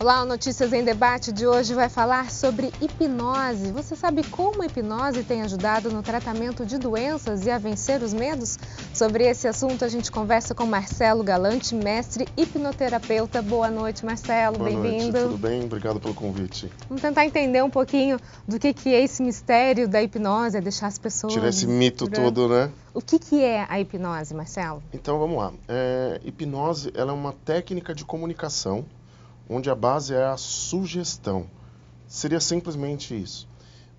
Olá, o Notícias em Debate de hoje vai falar sobre hipnose. Você sabe como a hipnose tem ajudado no tratamento de doenças e a vencer os medos? Sobre esse assunto a gente conversa com Marcelo Galante, mestre hipnoterapeuta. Boa noite, Marcelo, bem-vindo. Boa noite, tudo bem? Obrigado pelo convite. Vamos tentar entender um pouquinho do que é esse mistério da hipnose, é deixar as pessoas... Tirar esse mito todo, né? O que é a hipnose, Marcelo? Então vamos lá. Hipnose ela é uma técnica de comunicação onde a base é a sugestão. Seria simplesmente isso.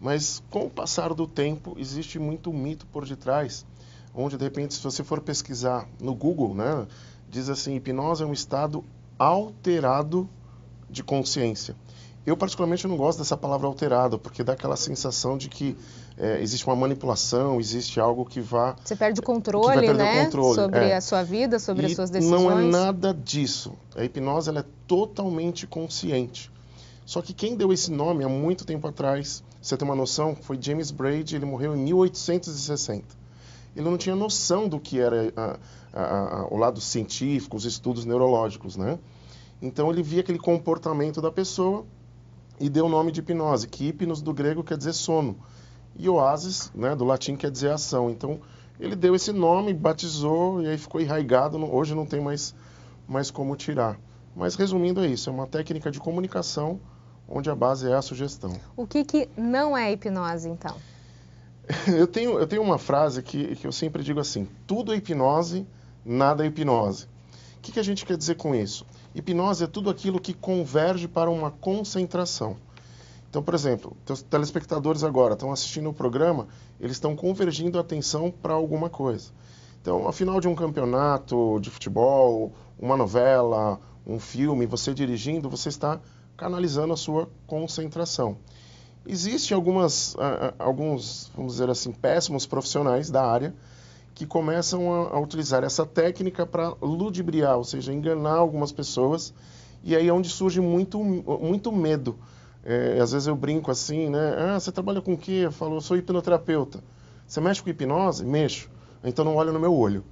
Mas com o passar do tempo, existe muito mito por detrás, onde de repente, se você for pesquisar no Google, né, diz assim, hipnose é um estado alterado de consciência. Eu particularmente não gosto dessa palavra alterado, porque dá aquela sensação de que existe uma manipulação, existe algo que vá... Você perde o controle, né? O controle, sobre a sua vida, sobre as suas decisões. Não é nada disso. A hipnose ela é totalmente consciente. Só que quem deu esse nome há muito tempo atrás, você tem uma noção, foi James Braid, ele morreu em 1860. Ele não tinha noção do que era o lado científico, os estudos neurológicos, né? Então ele via aquele comportamento da pessoa e deu o nome de hipnose, que hipnos do grego quer dizer sono, e oásis, né, do latim quer dizer ação. Então ele deu esse nome, batizou e aí ficou enraizado, hoje não tem mais como tirar. Mas resumindo é isso, é uma técnica de comunicação onde a base é a sugestão. O que não é hipnose, então? Eu tenho uma frase que eu sempre digo assim, tudo é hipnose, nada é hipnose. O que a gente quer dizer com isso? Hipnose é tudo aquilo que converge para uma concentração. Então, por exemplo, os telespectadores agora estão assistindo o programa, eles estão convergindo a atenção para alguma coisa. Então, ao final de um campeonato de futebol, uma novela, um filme, você dirigindo, você está canalizando a sua concentração. Existem alguns, vamos dizer assim, péssimos profissionais da área que começam a utilizar essa técnica para ludibriar, ou seja, enganar algumas pessoas, e aí é onde surge muito medo. Às vezes eu brinco assim, né? Ah, você trabalha com o quê? Eu falo, eu sou hipnoterapeuta. Você mexe com hipnose? Mexo. Então não olha no meu olho.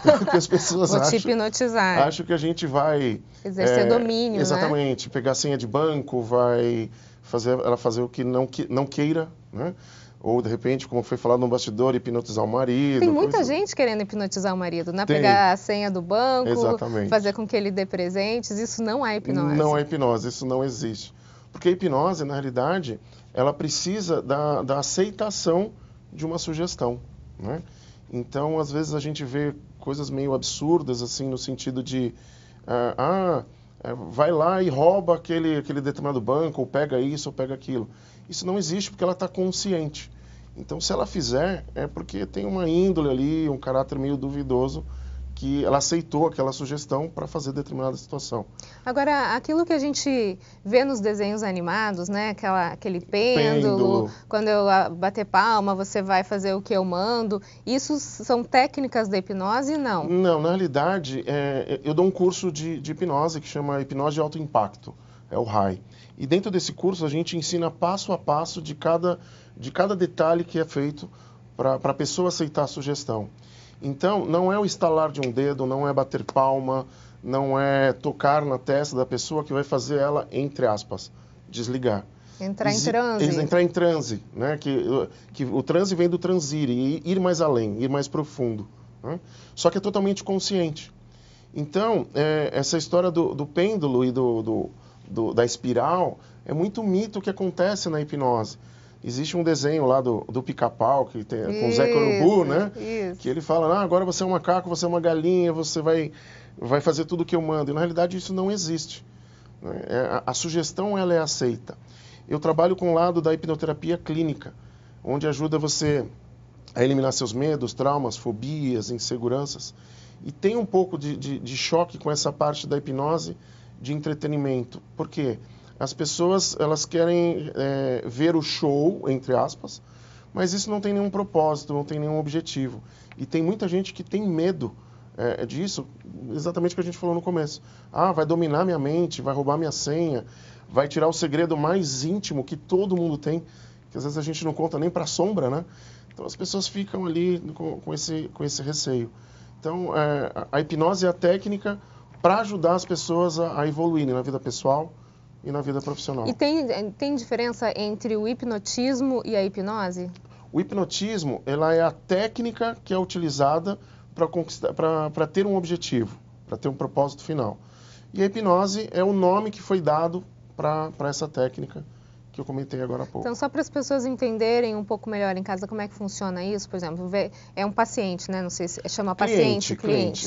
Porque as pessoas acham que a gente vai... exercer domínio, exatamente, né? Pegar a senha de banco, vai fazer ela fazer o que não queira, né? Ou, de repente, como foi falado no bastidor, hipnotizar o marido. Tem muita gente querendo hipnotizar o marido, né? Pegar a senha do banco, exatamente, fazer com que ele dê presentes. Isso não é hipnose. Não é hipnose, isso não existe. Porque a hipnose, na realidade, ela precisa da aceitação de uma sugestão, né? Então, às vezes, a gente vê coisas meio absurdas, assim, no sentido de... vai lá e rouba aquele determinado banco, ou pega isso, ou pega aquilo. Isso não existe porque ela está consciente. Então, se ela fizer, é porque tem uma índole ali, um caráter meio duvidoso, que ela aceitou aquela sugestão para fazer determinada situação. Agora, aquilo que a gente vê nos desenhos animados, né? Aquele pêndulo, quando eu bater palma, você vai fazer o que eu mando. Isso são técnicas da hipnose? Não. Não, na realidade, eu dou um curso de hipnose que chama Hipnose de Alto Impacto, é o RAI. E dentro desse curso a gente ensina passo a passo de cada detalhe que é feito para a pessoa aceitar a sugestão. Então, não é o estalar de um dedo, não é bater palma, não é tocar na testa da pessoa que vai fazer ela, entre aspas, desligar. Entrar em transe. Entrar em transe, né? Que o transe vem do transir, e ir mais além, ir mais profundo, né? Só que é totalmente consciente. Então, essa história do pêndulo e da espiral é muito mito que acontece na hipnose. Existe um desenho lá do Pica-Pau, com o Zé Corubu, né? Isso. Que ele fala, agora você é um macaco, você é uma galinha, você vai fazer tudo o que eu mando. E na realidade isso não existe. A sugestão ela é aceita. Eu trabalho com o lado da hipnoterapia clínica, onde ajuda você a eliminar seus medos, traumas, fobias, inseguranças. E tem um pouco de choque com essa parte da hipnose de entretenimento. Por quê? As pessoas, elas querem ver o show, entre aspas, mas isso não tem nenhum propósito, não tem nenhum objetivo. E tem muita gente que tem medo disso, exatamente o que a gente falou no começo. Vai dominar minha mente, vai roubar minha senha, vai tirar o segredo mais íntimo que todo mundo tem, que às vezes a gente não conta nem para a sombra, né? Então as pessoas ficam ali com esse receio. Então, a hipnose é a técnica para ajudar as pessoas a evoluírem na vida pessoal, e na vida profissional. E tem diferença entre o hipnotismo e a hipnose? O hipnotismo, ela é a técnica que é utilizada para ter um objetivo, para ter um propósito final. E a hipnose é o nome que foi dado para essa técnica que eu comentei agora há pouco. Então, só para as pessoas entenderem um pouco melhor em casa como é que funciona isso, por exemplo, é um paciente, né? Não sei se chama paciente.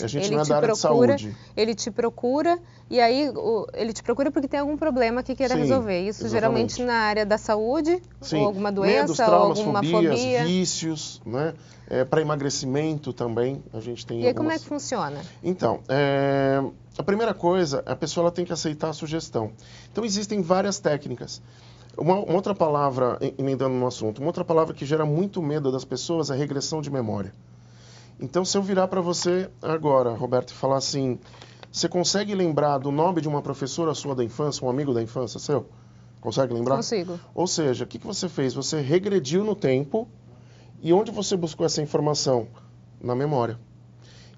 A gente não é da área de saúde. Ele te procura e aí ele te procura porque tem algum problema que queira resolver. Isso exatamente. Geralmente na área da saúde, ou alguma doença, medos, traumas, ou alguma fobias, fobia. vícios, né? Para emagrecimento também, a gente tem E aí como é que funciona? Então, a primeira coisa, a pessoa ela tem que aceitar a sugestão. Então, existem várias técnicas. Uma outra palavra, emendando no assunto, uma outra palavra que gera muito medo das pessoas é regressão de memória. Então, se eu virar para você agora, Roberto, e falar assim, você consegue lembrar do nome de uma professora sua da infância, um amigo da infância seu? Consegue lembrar? Consigo. Ou seja, o que você fez? Você regrediu no tempo e onde você buscou essa informação? Na memória.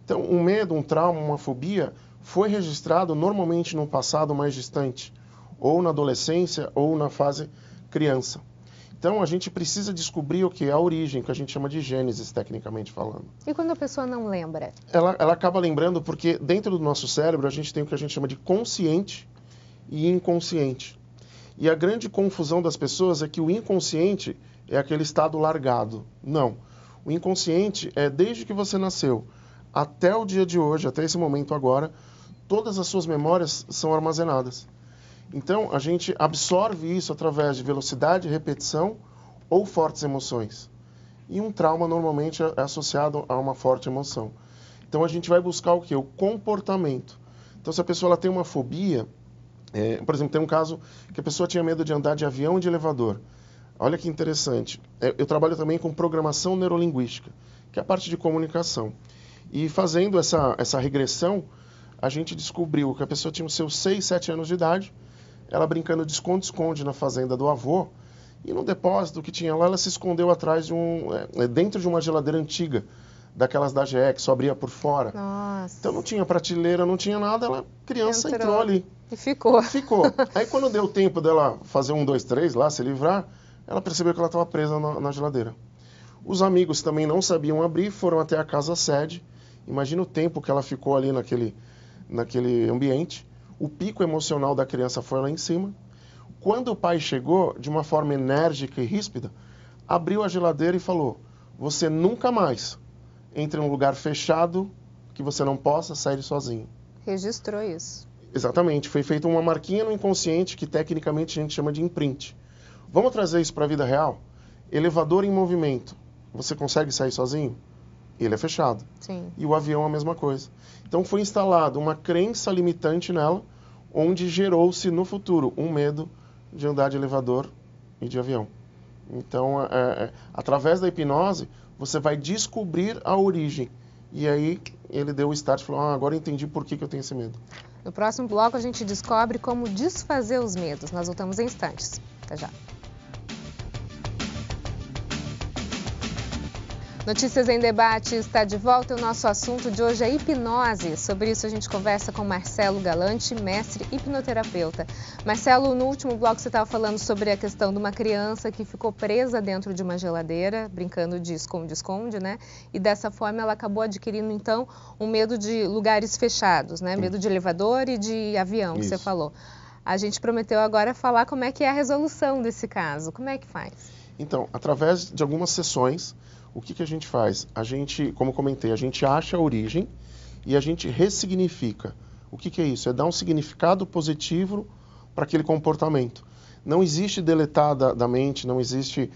Então, um medo, um trauma, uma fobia foi registrado normalmente num passado mais distante, ou na adolescência, ou na fase criança. Então, a gente precisa descobrir o que é a origem, que a gente chama de gênesis, tecnicamente falando. E quando a pessoa não lembra? Ela acaba lembrando porque dentro do nosso cérebro a gente tem o que a gente chama de consciente e inconsciente. E a grande confusão das pessoas é que o inconsciente é aquele estado largado. Não. O inconsciente é desde que você nasceu até o dia de hoje, até esse momento agora, todas as suas memórias são armazenadas. Então, a gente absorve isso através de velocidade, repetição ou fortes emoções. E um trauma normalmente é associado a uma forte emoção. Então, a gente vai buscar o quê? O comportamento. Então, se a pessoa ela tem uma fobia, por exemplo, tem um caso que a pessoa tinha medo de andar de avião e de elevador. Olha que interessante. Eu trabalho também com programação neurolinguística, que é a parte de comunicação. E fazendo essa regressão, a gente descobriu que a pessoa tinha os seus 6, 7 anos de idade, ela brincando de esconde-esconde na fazenda do avô, e no depósito que tinha lá, ela se escondeu atrás de dentro de uma geladeira antiga, daquelas da GE, que só abria por fora. Nossa. Então não tinha prateleira, não tinha nada, ela, criança, entrou ali. E ficou. Ficou. Aí quando deu tempo dela fazer 1, 2, 3 lá, se livrar, ela percebeu que ela estava presa na geladeira. Os amigos também não sabiam abrir, foram até a casa sede. Imagina o tempo que ela ficou ali naquele ambiente. O pico emocional da criança foi lá em cima. Quando o pai chegou, de uma forma enérgica e ríspida, abriu a geladeira e falou: você nunca mais entre em um lugar fechado que você não possa sair sozinho. Registrou isso. Exatamente. Foi feita uma marquinha no inconsciente que tecnicamente a gente chama de imprint. Vamos trazer isso para a vida real? Elevador em movimento. Você consegue sair sozinho? Ele é fechado. Sim. E o avião a mesma coisa. Então foi instalada uma crença limitante nela, onde gerou-se no futuro um medo de andar de elevador e de avião. Então, através da hipnose, você vai descobrir a origem. E aí ele deu o start e falou: agora eu entendi por que eu tenho esse medo. No próximo bloco a gente descobre como desfazer os medos. Nós voltamos em instantes. Até já. Notícias em Debate está de volta. O nosso assunto de hoje é hipnose. Sobre isso a gente conversa com Marcelo Galante, mestre hipnoterapeuta. Marcelo, no último bloco você estava falando sobre a questão de uma criança que ficou presa dentro de uma geladeira, brincando de esconde-esconde, né? E dessa forma ela acabou adquirindo, então, um medo de lugares fechados, né? Medo de elevador e de avião, que você falou. A gente prometeu agora falar como é que é a resolução desse caso. Como é que faz? Então, através de algumas sessões, o que a gente faz? A gente, como comentei, a gente acha a origem e a gente ressignifica. O que é isso? É dar um significado positivo para aquele comportamento. Não existe deletar da mente, não existe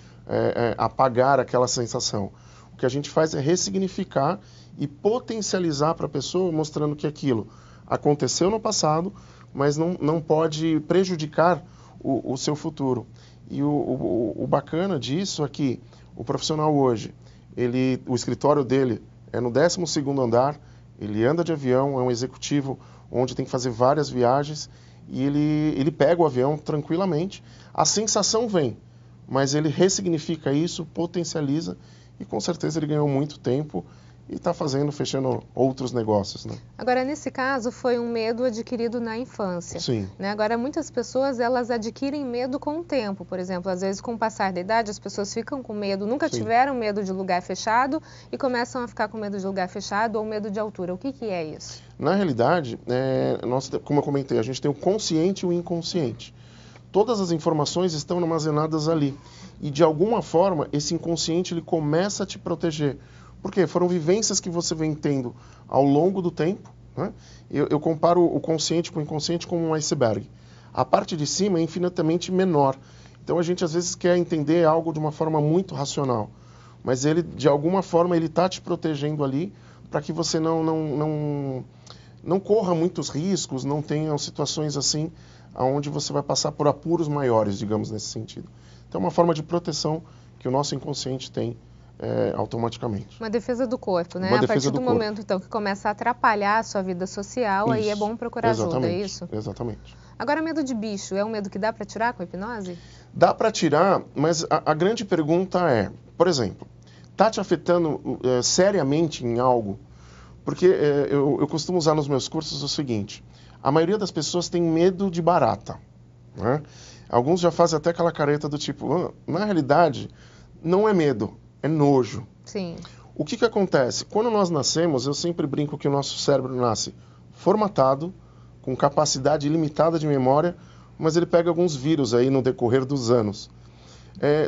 apagar aquela sensação. O que a gente faz é ressignificar e potencializar para a pessoa, mostrando que aquilo aconteceu no passado, mas não pode prejudicar o seu futuro. E o bacana disso é que o profissional hoje, o escritório dele é no 12º andar, ele anda de avião, é um executivo onde tem que fazer várias viagens e ele pega o avião tranquilamente. A sensação vem, mas ele ressignifica isso, potencializa e com certeza ele ganhou muito tempo e está fechando outros negócios, né? Agora, nesse caso, foi um medo adquirido na infância. Sim. Né? Agora, muitas pessoas, elas adquirem medo com o tempo. Por exemplo, às vezes, com o passar da idade, as pessoas ficam com medo, nunca Sim. tiveram medo de lugar fechado e começam a ficar com medo de lugar fechado ou medo de altura. O que é isso? Na realidade, como eu comentei, a gente tem o consciente e o inconsciente. Todas as informações estão armazenadas ali. E, de alguma forma, esse inconsciente ele começa a te proteger. Por quê? Foram vivências que você vem tendo ao longo do tempo. Né? Eu comparo o consciente com o inconsciente como um iceberg. A parte de cima é infinitamente menor. Então, a gente, às vezes, quer entender algo de uma forma muito racional. Mas, ele, de alguma forma, ele está te protegendo ali para que você não corra muitos riscos, não tenha situações assim onde você vai passar por apuros maiores, digamos, nesse sentido. Então, é uma forma de proteção que o nosso inconsciente tem automaticamente. Uma defesa do corpo, né? Uma A partir defesa do do momento, corpo. então, que começa a atrapalhar a sua vida social, aí é bom procurar ajuda, é isso? Exatamente. Agora, medo de bicho, é um medo que dá para tirar com a hipnose? Dá para tirar, mas a grande pergunta é, por exemplo, está te afetando seriamente em algo? Porque eu costumo usar nos meus cursos o seguinte, a maioria das pessoas tem medo de barata, né? Alguns já fazem até aquela careta do tipo, na realidade, não é medo, é nojo. Sim. O que acontece? Quando nós nascemos, eu sempre brinco que o nosso cérebro nasce formatado, com capacidade ilimitada de memória, mas ele pega alguns vírus aí no decorrer dos anos.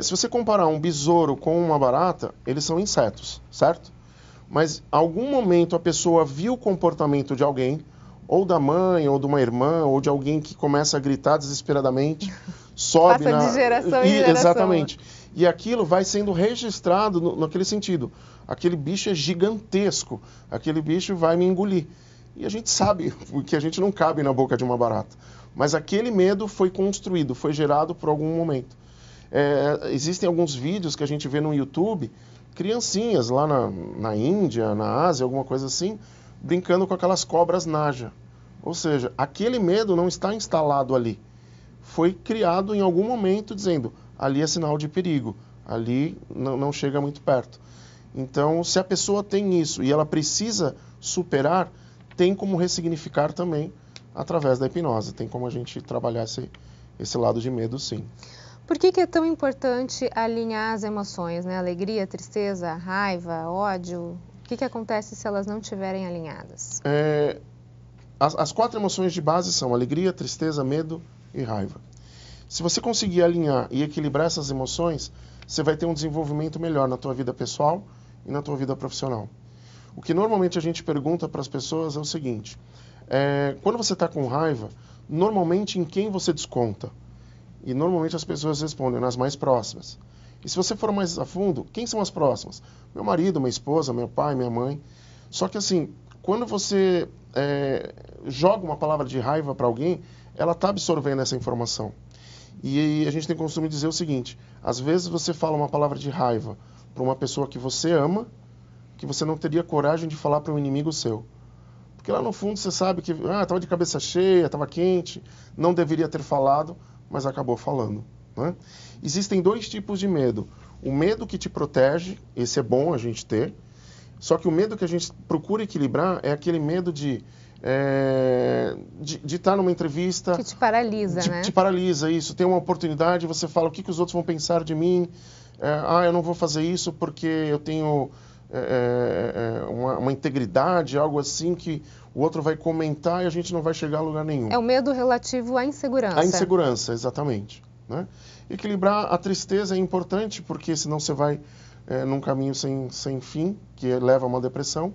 Se você comparar um besouro com uma barata, eles são insetos, certo? Mas, em algum momento, a pessoa viu o comportamento de alguém, ou da mãe, ou de uma irmã, ou de alguém que começa a gritar desesperadamente, sobe Passa de geração em geração. Exatamente. E aquilo vai sendo registrado naquele sentido. Aquele bicho é gigantesco, aquele bicho vai me engolir. E a gente sabe que a gente não cabe na boca de uma barata. Mas aquele medo foi construído, foi gerado por algum momento. Existem alguns vídeos que a gente vê no YouTube, criancinhas lá na Índia, na Ásia, alguma coisa assim, brincando com aquelas cobras naja. Ou seja, aquele medo não está instalado ali. Foi criado em algum momento dizendo, ali é sinal de perigo, ali não chega muito perto. Então, se a pessoa tem isso e ela precisa superar, tem como ressignificar também através da hipnose. Tem como a gente trabalhar esse lado de medo, sim. Por que é tão importante alinhar as emoções, né? Alegria, tristeza, raiva, ódio? O que acontece se elas não estiverem alinhadas? As 4 emoções de base são alegria, tristeza, medo e raiva. Se você conseguir alinhar e equilibrar essas emoções, você vai ter um desenvolvimento melhor na tua vida pessoal e na tua vida profissional. O que normalmente a gente pergunta para as pessoas é o seguinte, quando você está com raiva, normalmente em quem você desconta? E normalmente as pessoas respondem nas mais próximas. E se você for mais a fundo, quem são as próximas? Meu marido, minha esposa, meu pai, minha mãe. Só que assim, quando você joga uma palavra de raiva para alguém, ela está absorvendo essa informação. E a gente tem o costume de dizer o seguinte, às vezes você fala uma palavra de raiva para uma pessoa que você ama, que você não teria coragem de falar para um inimigo seu. Porque lá no fundo você sabe que estava de cabeça cheia, estava quente, não deveria ter falado, mas acabou falando. Né? Existem 2 tipos de medo. O medo que te protege, esse é bom a gente ter, só que o medo que a gente procura equilibrar é aquele medo de estar numa entrevista... Que te paralisa, né? Te paralisa, isso. Tem uma oportunidade, você fala o que os outros vão pensar de mim, eu não vou fazer isso porque eu tenho uma integridade, algo assim que o outro vai comentar e a gente não vai chegar a lugar nenhum. É o medo relativo à insegurança. A insegurança, exatamente. Né? Equilibrar a tristeza é importante porque senão você vai num caminho sem fim, que leva a uma depressão.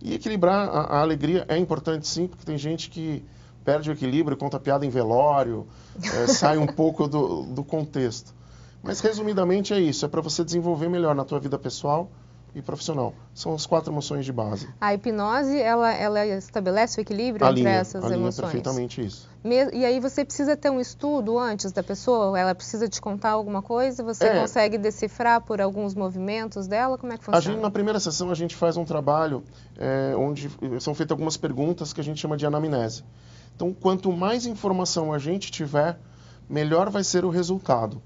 E equilibrar a alegria é importante sim, porque tem gente que perde o equilíbrio, conta piada em velório, sai um pouco do contexto. Mas resumidamente é isso, é para você desenvolver melhor na tua vida pessoal e profissional. São as 4 emoções de base. A hipnose, ela estabelece o equilíbrio entre essas emoções? Alinha perfeitamente isso. E aí você precisa ter um estudo antes da pessoa? Ela precisa te contar alguma coisa? Você consegue decifrar por alguns movimentos dela? Como é que funciona? Na primeira sessão a gente faz um trabalho onde são feitas algumas perguntas que a gente chama de anamnese. Então, quanto mais informação a gente tiver, melhor vai ser o resultado.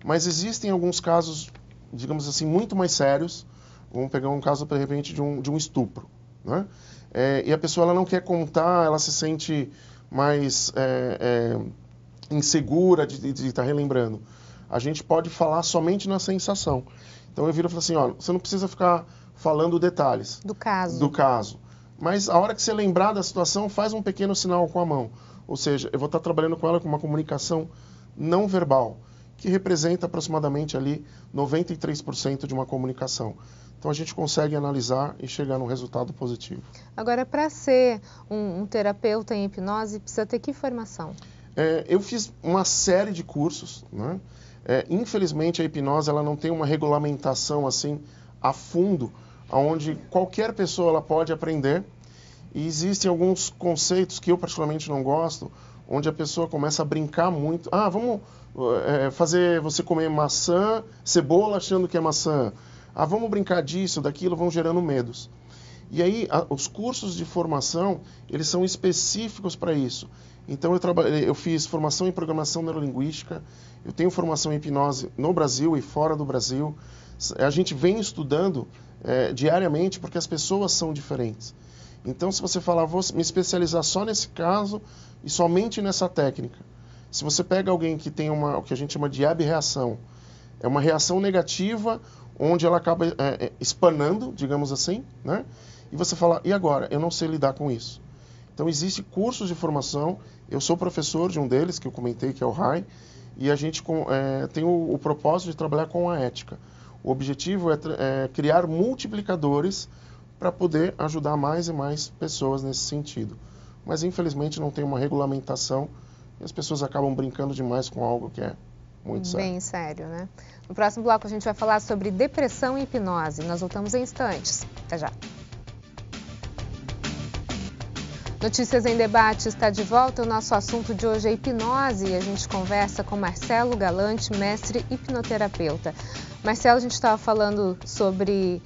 Mas existem alguns casos, digamos assim, muito mais sérios, Vamos pegar um caso, de repente, de um estupro, né? E a pessoa ela não quer contar, ela se sente mais insegura de estar relembrando. A gente pode falar somente na sensação. Então eu viro e falo assim, ó, você não precisa ficar falando detalhes do caso. Mas a hora que você lembrar da situação, faz um pequeno sinal com a mão. Ou seja, eu vou estar trabalhando com ela com uma comunicação não verbal, que representa aproximadamente ali 93% de uma comunicação. Então a gente consegue analisar e chegar num resultado positivo. Agora, para ser um terapeuta em hipnose, precisa ter que formação? Eu fiz uma série de cursos, né? Infelizmente a hipnose ela não tem uma regulamentação assim a fundo, onde qualquer pessoa ela pode aprender. E existem alguns conceitos que eu particularmente não gosto, onde a pessoa começa a brincar muito. Ah, vamos fazer você comer maçã, cebola achando que é maçã. Ah, vamos brincar disso, daquilo, vão gerando medos. E aí, os cursos de formação, eles são específicos para isso. Então, eu fiz formação em programação neurolinguística, eu tenho formação em hipnose no Brasil e fora do Brasil. A gente vem estudando diariamente porque as pessoas são diferentes. Então, se você falar, vou me especializar só nesse caso e somente nessa técnica. Se você pega alguém que tem o que a gente chama de abreação, é uma reação negativa, onde ela acaba espanando, digamos assim, né? E você fala, e agora? Eu não sei lidar com isso. Então, existem cursos de formação, eu sou professor de um deles, que eu comentei, que é o RAI, e a gente tem o propósito de trabalhar com a ética. O objetivo é criar multiplicadores para poder ajudar mais e mais pessoas nesse sentido. Mas, infelizmente, não tem uma regulamentação e as pessoas acabam brincando demais com algo que é muito sério. Bem sério, né? No próximo bloco a gente vai falar sobre depressão e hipnose. Nós voltamos em instantes. Até já. Notícias em Debate está de volta. O nosso assunto de hoje é hipnose e a gente conversa com Marcelo Galante, mestre hipnoterapeuta. Marcelo, a gente estava falando sobre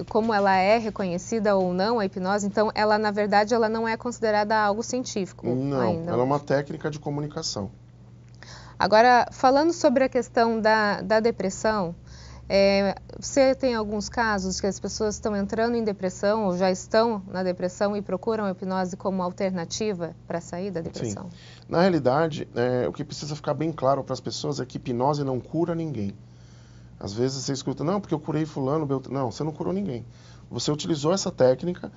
como ela é reconhecida ou não, a hipnose. Então, ela, na verdade, ela não é considerada algo científico ainda. Ela é uma técnica de comunicação. Agora, falando sobre a questão da depressão, você tem alguns casos que as pessoas estão entrando em depressão ou já estão na depressão e procuram a hipnose como alternativa para sair da depressão? Sim. Na realidade, o que precisa ficar bem claro para as pessoas é que hipnose não cura ninguém. Às vezes você escuta, não, porque eu curei fulano, Beltrano. Não, você não curou ninguém. Você utilizou essa técnica,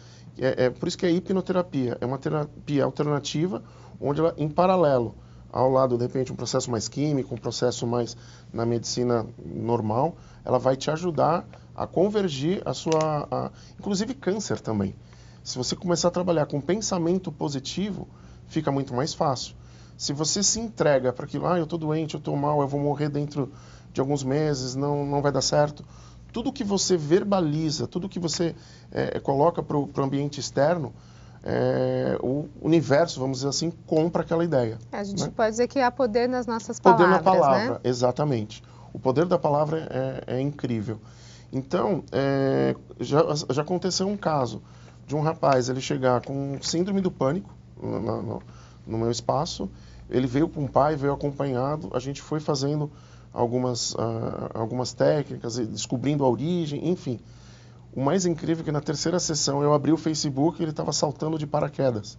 por isso que é hipnoterapia. É uma terapia alternativa, onde ela, em paralelo, ao lado, de repente, um processo mais químico, um processo mais na medicina normal, ela vai te ajudar a convergir inclusive câncer também. Se você começar a trabalhar com pensamento positivo, fica muito mais fácil. Se você se entrega para aquilo, eu estou doente, eu estou mal, eu vou morrer dentro de alguns meses, não vai dar certo. Tudo que você verbaliza, tudo que você coloca para o ambiente externo, o universo, vamos dizer assim, compra aquela ideia. A gente pode dizer que há poder nas nossas palavras, poder na palavra, né? Exatamente. O poder da palavra é incrível. Então, já aconteceu um caso de um rapaz, ele chegar com síndrome do pânico no meu espaço, ele veio com o pai, veio acompanhado, a gente foi fazendo algumas técnicas, descobrindo a origem, enfim. O mais incrível é que na terceira sessão eu abri o Facebook e ele estava saltando de paraquedas.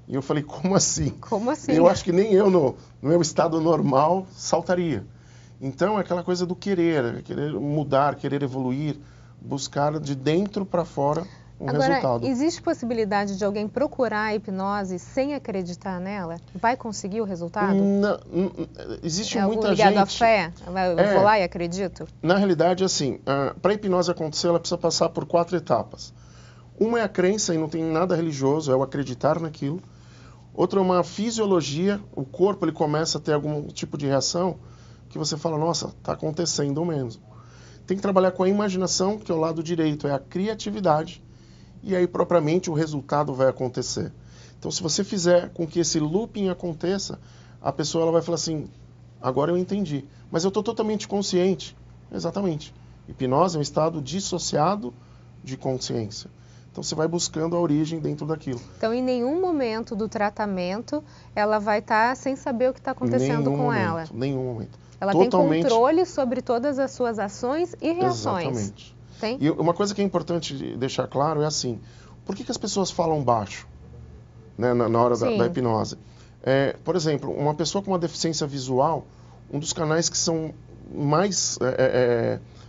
E eu falei, como assim? Como assim? Eu acho que nem eu, no meu estado normal, saltaria. Então é aquela coisa do querer mudar, querer evoluir, buscar de dentro para fora resultado. Agora, existe possibilidade de alguém procurar a hipnose sem acreditar nela? Vai conseguir o resultado? Não, existe muita gente... ligado à fé? Eu vou lá e acredito? Na realidade, assim, para a hipnose acontecer, ela precisa passar por 4 etapas. Uma é a crença, e não tem nada religioso, é o acreditar naquilo. Outra é uma fisiologia, o corpo ele começa a ter algum tipo de reação que você fala, nossa, está acontecendo mesmo. Tem que trabalhar com a imaginação, que é o lado direito, é a criatividade, e aí propriamente o resultado vai acontecer. Então, se você fizer com que esse looping aconteça, a pessoa ela vai falar assim, agora eu entendi, mas eu estou totalmente consciente. Exatamente. Hipnose é um estado dissociado de consciência. Então, você vai buscando a origem dentro daquilo. Então, em nenhum momento do tratamento, ela vai estar sem saber o que está acontecendo com ela. Nenhum momento. Ela tem controle sobre todas as suas ações e reações. Exatamente. Tem? E uma coisa que é importante deixar claro é assim, por que as pessoas falam baixo, né, na hora da hipnose? Por exemplo, uma pessoa com uma deficiência visual, um dos canais que são mais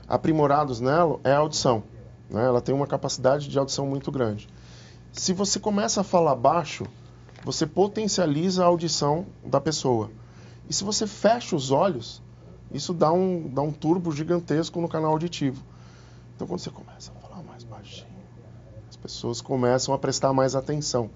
aprimorados nela é a audição, né? Ela tem uma capacidade de audição muito grande. Se você começa a falar baixo, você potencializa a audição da pessoa. E se você fecha os olhos, isso dá um turbo gigantesco no canal auditivo. Então, quando você começa a falar mais baixinho, as pessoas começam a prestar mais atenção.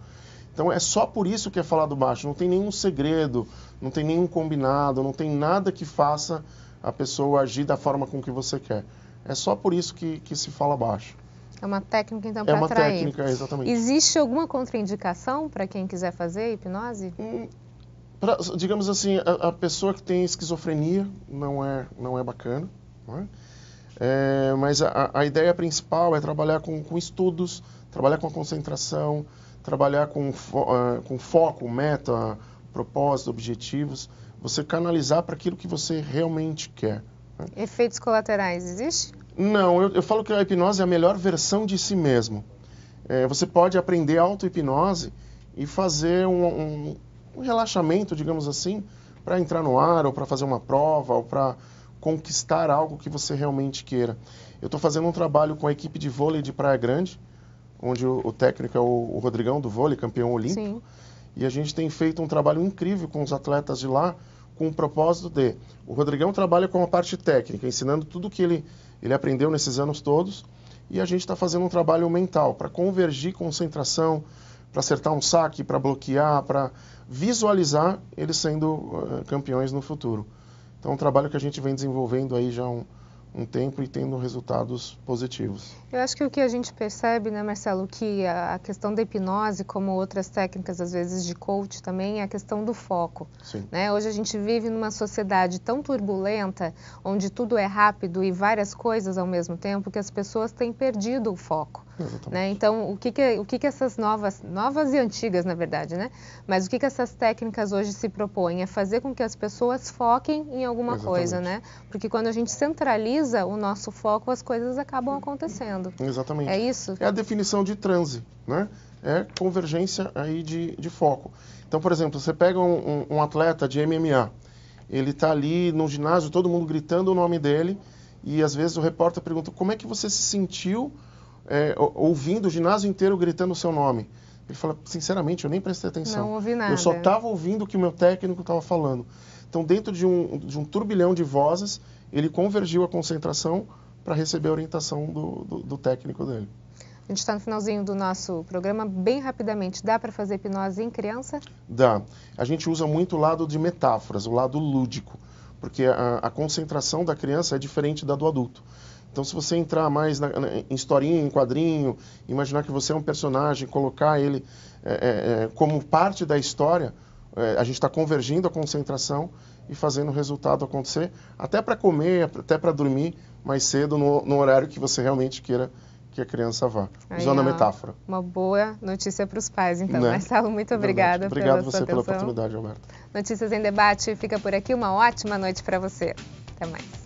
Então, é só por isso que é falado baixo. Não tem nenhum segredo, não tem nenhum combinado, não tem nada que faça a pessoa agir da forma com que você quer. É só por isso que se fala baixo. É uma técnica, então, para atrair. É uma técnica, exatamente. Existe alguma contraindicação para quem quiser fazer hipnose? Digamos assim, a pessoa que tem esquizofrenia não é bacana, não é? Mas a ideia principal é trabalhar com estudos, trabalhar com a concentração, trabalhar com foco, meta, propósito, objetivos, você canalizar para aquilo que você realmente quer. Né? Efeitos colaterais, existe? Não, eu falo que a hipnose é a melhor versão de si mesmo. Você pode aprender auto-hipnose e fazer um relaxamento, digamos assim, para entrar no ar, ou para fazer uma prova, ou para conquistar algo que você realmente queira. Eu estou fazendo um trabalho com a equipe de vôlei de Praia Grande, onde o técnico é o Rodrigão do vôlei, campeão olímpico. Sim. E a gente tem feito um trabalho incrível com os atletas de lá, com o propósito de... O Rodrigão trabalha com a parte técnica, ensinando tudo que ele aprendeu nesses anos todos, e a gente está fazendo um trabalho mental, para convergir concentração, para acertar um saque, para bloquear, para visualizar eles sendo campeões no futuro. Então é um trabalho que a gente vem desenvolvendo aí já um tempo e tendo resultados positivos. Eu acho que o que a gente percebe, né, Marcelo, que a questão da hipnose, como outras técnicas, às vezes, de coach também, é a questão do foco. Sim. Né? Hoje a gente vive numa sociedade tão turbulenta, onde tudo é rápido e várias coisas ao mesmo tempo, que as pessoas têm perdido o foco. Né? Então, o que essas novas e antigas, na verdade, né? Mas o que essas técnicas hoje se propõem? É fazer com que as pessoas foquem em alguma coisa, né? Porque quando a gente centraliza o nosso foco, as coisas acabam acontecendo. Exatamente. É isso? É a definição de transe, né? É convergência aí de foco. Então, por exemplo, você pega um atleta de MMA, ele está ali no ginásio, todo mundo gritando o nome dele, e às vezes o repórter pergunta, como é que você se sentiu ouvindo o ginásio inteiro gritando o seu nome? Ele fala, sinceramente, eu nem prestei atenção. Não ouvi nada. Eu só estava ouvindo o que o meu técnico estava falando. Então, dentro de um turbilhão de vozes, ele convergiu a concentração para receber a orientação do técnico dele. A gente está no finalzinho do nosso programa. Bem rapidamente, dá para fazer hipnose em criança? Dá. A gente usa muito o lado de metáforas, o lado lúdico, porque a concentração da criança é diferente da do adulto. Então, se você entrar mais em historinha, em quadrinho, imaginar que você é um personagem, colocar ele como parte da história, a gente está convergindo a concentração e fazendo o resultado acontecer, até para comer, até para dormir mais cedo, no horário que você realmente queira que a criança vá, usando a metáfora. Uma boa notícia para os pais, então. Né? Marcelo, muito obrigada Obrigado pela sua você atenção. pela oportunidade, Alberto. Notícias em Debate fica por aqui. Uma ótima noite para você. Até mais.